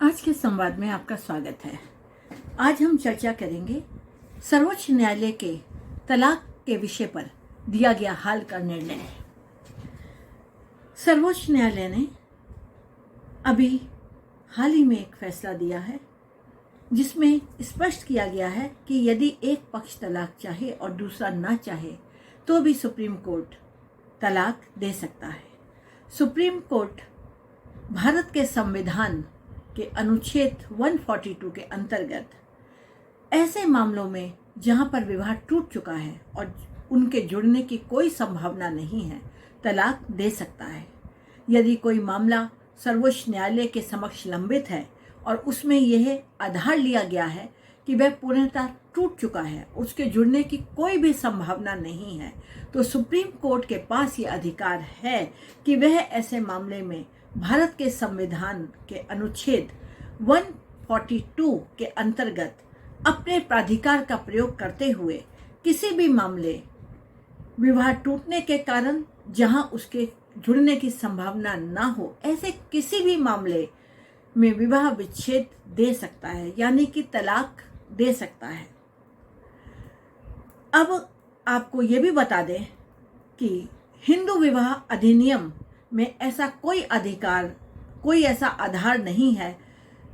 आज के संवाद में आपका स्वागत है। आज हम चर्चा करेंगे सर्वोच्च न्यायालय के तलाक के विषय पर दिया गया हाल का निर्णय। सर्वोच्च न्यायालय ने अभी हाल ही में एक फैसला दिया है जिसमें स्पष्ट किया गया है कि यदि एक पक्ष तलाक चाहे और दूसरा ना चाहे तो भी सुप्रीम कोर्ट तलाक दे सकता है। सुप्रीम कोर्ट भारत के संविधान के अनुच्छेद 142 के अंतर्गत ऐसे मामलों में जहां पर विवाह टूट चुका है और उनके जुड़ने की कोई संभावना नहीं है, तलाक दे सकता है। यदि कोई मामला सर्वोच्च न्यायालय के समक्ष लंबित है और उसमें यह आधार लिया गया है कि वह पूर्णतः टूट चुका है, उसके जुड़ने की कोई भी संभावना नहीं है, तो सुप्रीम कोर्ट के पास ये अधिकार है कि वह ऐसे मामले में भारत के संविधान के अनुच्छेद 142 के अंतर्गत अपने प्राधिकार का प्रयोग करते हुए किसी भी मामले विवाह टूटने के कारण जहां उसके जुड़ने की संभावना ना हो, ऐसे किसी भी मामले में विवाह विच्छेद दे सकता है, यानी कि तलाक दे सकता है। अब आपको ये भी बता दें कि हिंदू विवाह अधिनियम में ऐसा कोई अधिकार, कोई ऐसा आधार नहीं है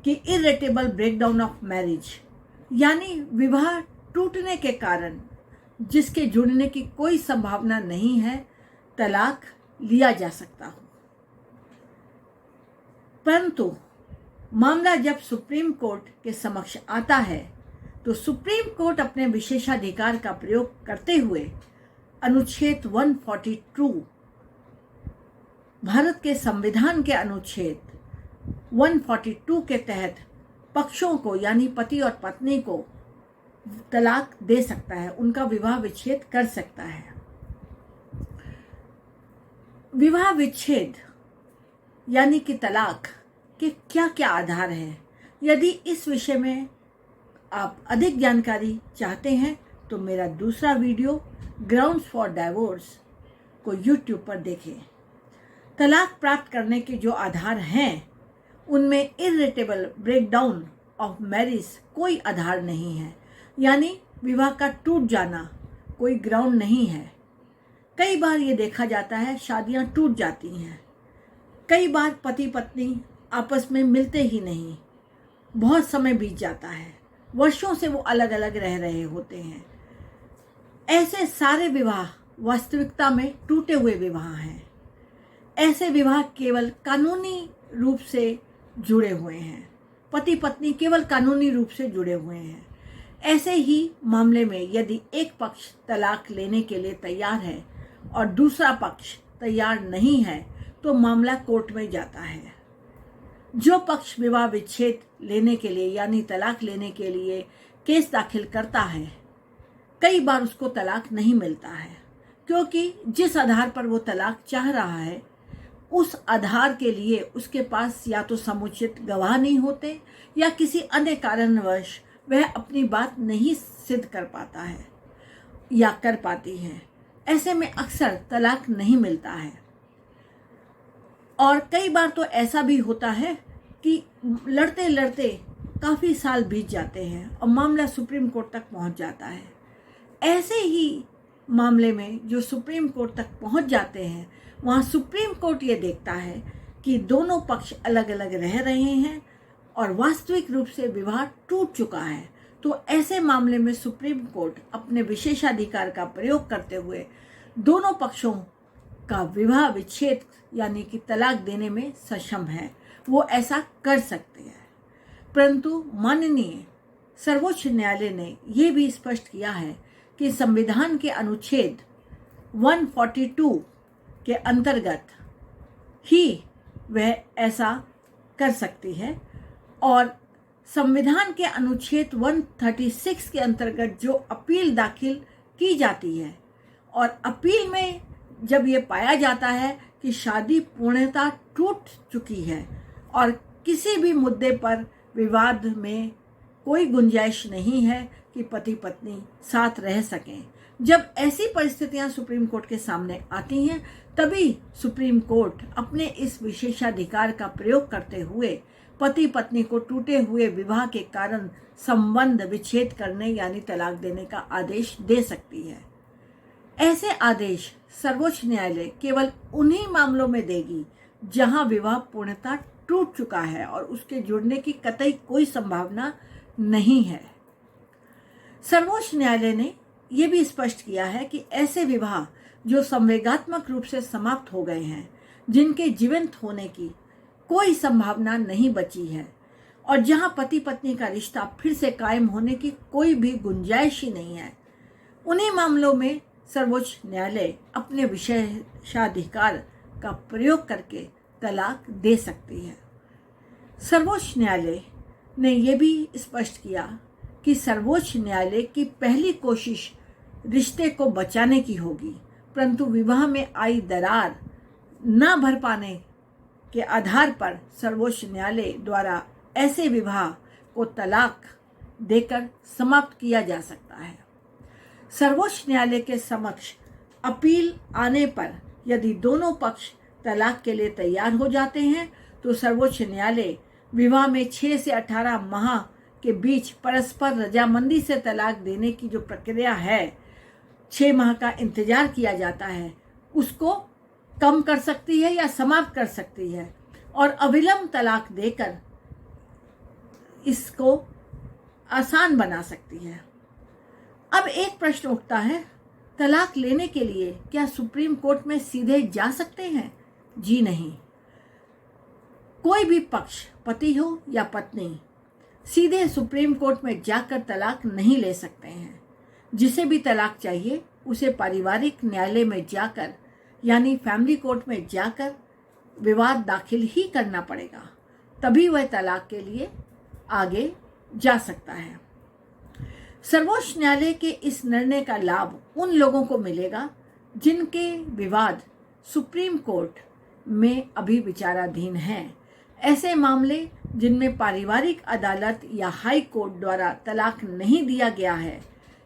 कि इर्रेटेबल ब्रेकडाउन ऑफ मैरिज, यानी विवाह टूटने के कारण जिसके जुड़ने की कोई संभावना नहीं है, तलाक लिया जा सकता हो। परंतु मामला जब सुप्रीम कोर्ट के समक्ष आता है तो सुप्रीम कोर्ट अपने विशेषाधिकार का प्रयोग करते हुए अनुच्छेद 142 भारत के संविधान के अनुच्छेद 142 के तहत पक्षों को, यानी पति और पत्नी को तलाक दे सकता है, उनका विवाह विच्छेद कर सकता है। विवाह विच्छेद यानी कि तलाक के क्या क्या आधार हैं? यदि इस विषय में आप अधिक जानकारी चाहते हैं तो मेरा दूसरा वीडियो ग्राउंड्स फॉर डाइवोर्स को YouTube पर देखें। तलाक प्राप्त करने के जो आधार हैं उनमें इर्रेटेबल ब्रेकडाउन ऑफ मैरिज कोई आधार नहीं है, यानी विवाह का टूट जाना कोई ग्राउंड नहीं है। कई बार ये देखा जाता है शादियां टूट जाती हैं, कई बार पति पत्नी आपस में मिलते ही नहीं, बहुत समय बीत जाता है, वर्षों से वो अलग अलग रह रहे होते हैं। ऐसे सारे विवाह वास्तविकता में टूटे हुए विवाह हैं। ऐसे विवाह केवल कानूनी रूप से जुड़े हुए हैं, पति पत्नी केवल कानूनी रूप से जुड़े हुए हैं। ऐसे ही मामले में यदि एक पक्ष तलाक लेने के लिए तैयार है और दूसरा पक्ष तैयार नहीं है तो मामला कोर्ट में जाता है। जो पक्ष विवाह विच्छेद लेने के लिए, यानी तलाक लेने के लिए केस दाखिल करता है, कई बार उसको तलाक नहीं मिलता है, क्योंकि जिस आधार पर वो तलाक चाह रहा है उस आधार के लिए उसके पास या तो समुचित गवाह नहीं होते या किसी अन्य कारणवश वह अपनी बात नहीं सिद्ध कर पाता है या कर पाती है। ऐसे में अक्सर तलाक नहीं मिलता है। और कई बार तो ऐसा भी होता है कि लड़ते लड़ते काफ़ी साल बीत जाते हैं और मामला सुप्रीम कोर्ट तक पहुंच जाता है। ऐसे ही मामले में जो सुप्रीम कोर्ट तक पहुंच जाते हैं, वहां सुप्रीम कोर्ट ये देखता है कि दोनों पक्ष अलग अलग रह रहे हैं और वास्तविक रूप से विवाह टूट चुका है, तो ऐसे मामले में सुप्रीम कोर्ट अपने विशेषाधिकार का प्रयोग करते हुए दोनों पक्षों का विवाह विच्छेद यानी कि तलाक देने में सक्षम है, वो ऐसा कर सकते हैं। परंतु माननीय सर्वोच्च न्यायालय ने यह भी स्पष्ट किया है कि संविधान के अनुच्छेद 142 के अंतर्गत ही वह ऐसा कर सकती है और संविधान के अनुच्छेद 136 के अंतर्गत जो अपील दाखिल की जाती है और अपील में जब ये पाया जाता है कि शादी पूर्णतः टूट चुकी है और किसी भी मुद्दे पर विवाद में कोई गुंजाइश नहीं है कि पति पत्नी साथ रह सकें, जब ऐसी परिस्थितियां सुप्रीम कोर्ट के सामने आती हैं, तभी सुप्रीम कोर्ट अपने इस विशेषाधिकार का प्रयोग करते हुए पति पत्नी को टूटे हुए विवाह के कारण संबंध विच्छेद करने यानी तलाक देने का आदेश दे सकती है। ऐसे आदेश सर्वोच्च न्यायालय केवल उन्हीं मामलों में देगी जहां विवाह पूर्णतः टूट चुका है और उसके जुड़ने की कतई कोई संभावना नहीं है। सर्वोच्च न्यायालय ने यह भी स्पष्ट किया है कि ऐसे विवाह जो संवेगात्मक रूप से समाप्त हो गए हैं, जिनके जीवंत होने की कोई संभावना नहीं बची है और जहां पति पत्नी का रिश्ता फिर से कायम होने की कोई भी गुंजाइश ही नहीं है, उन्हीं मामलों में सर्वोच्च न्यायालय अपने विशेषाधिकार का प्रयोग करके तलाक दे सकती है। सर्वोच्च न्यायालय ने यह भी स्पष्ट किया कि सर्वोच्च न्यायालय की पहली कोशिश रिश्ते को बचाने की होगी, परंतु विवाह में आई दरार न भर पाने के आधार पर सर्वोच्च न्यायालय द्वारा ऐसे विवाह को तलाक देकर समाप्त किया जा सकता है। सर्वोच्च न्यायालय के समक्ष अपील आने पर यदि दोनों पक्ष तलाक के लिए तैयार हो जाते हैं तो सर्वोच्च न्यायालय विवाह में 6 से 18 माह के बीच परस्पर रजामंदी से तलाक देने की जो प्रक्रिया है, 6 माह का इंतजार किया जाता है, उसको कम कर सकती है या समाप्त कर सकती है और अविलंब तलाक देकर इसको आसान बना सकती है। अब एक प्रश्न उठता है, तलाक लेने के लिए क्या सुप्रीम कोर्ट में सीधे जा सकते हैं? जी नहीं। कोई भी पक्ष, पति हो या पत्नी, सीधे सुप्रीम कोर्ट में जाकर तलाक नहीं ले सकते हैं। जिसे भी तलाक चाहिए उसे पारिवारिक न्यायालय में जाकर यानी फैमिली कोर्ट में जाकर विवाद दाखिल ही करना पड़ेगा, तभी वह तलाक के लिए आगे जा सकता है। सर्वोच्च न्यायालय के इस निर्णय का लाभ उन लोगों को मिलेगा जिनके विवाद सुप्रीम कोर्ट में अभी विचाराधीन हैं। ऐसे मामले जिनमें पारिवारिक अदालत या हाई कोर्ट द्वारा तलाक नहीं दिया गया है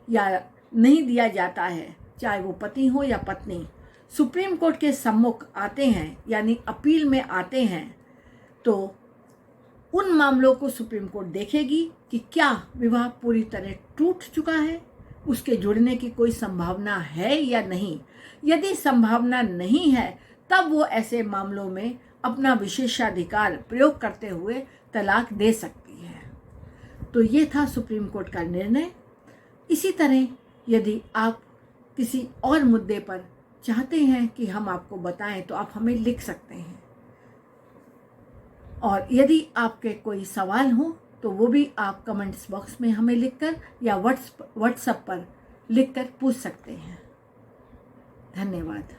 या नहीं दिया जाता है, चाहे वो पति हो या पत्नी, सुप्रीम कोर्ट के सम्मुख आते हैं यानी अपील में आते हैं, तो उन मामलों को सुप्रीम कोर्ट देखेगी कि क्या विवाह पूरी तरह टूट चुका है, उसके जुड़ने की कोई संभावना है या नहीं। यदि संभावना नहीं है तब वो ऐसे मामलों में अपना विशेषाधिकार प्रयोग करते हुए तलाक दे सकती है। तो ये था सुप्रीम कोर्ट का निर्णय। इसी तरह यदि आप किसी और मुद्दे पर चाहते हैं कि हम आपको बताएं तो आप हमें लिख सकते हैं, और यदि आपके कोई सवाल हो तो वो भी आप कमेंट्स बॉक्स में हमें लिखकर या व्हाट्सएप पर लिखकर पूछ सकते हैं। धन्यवाद।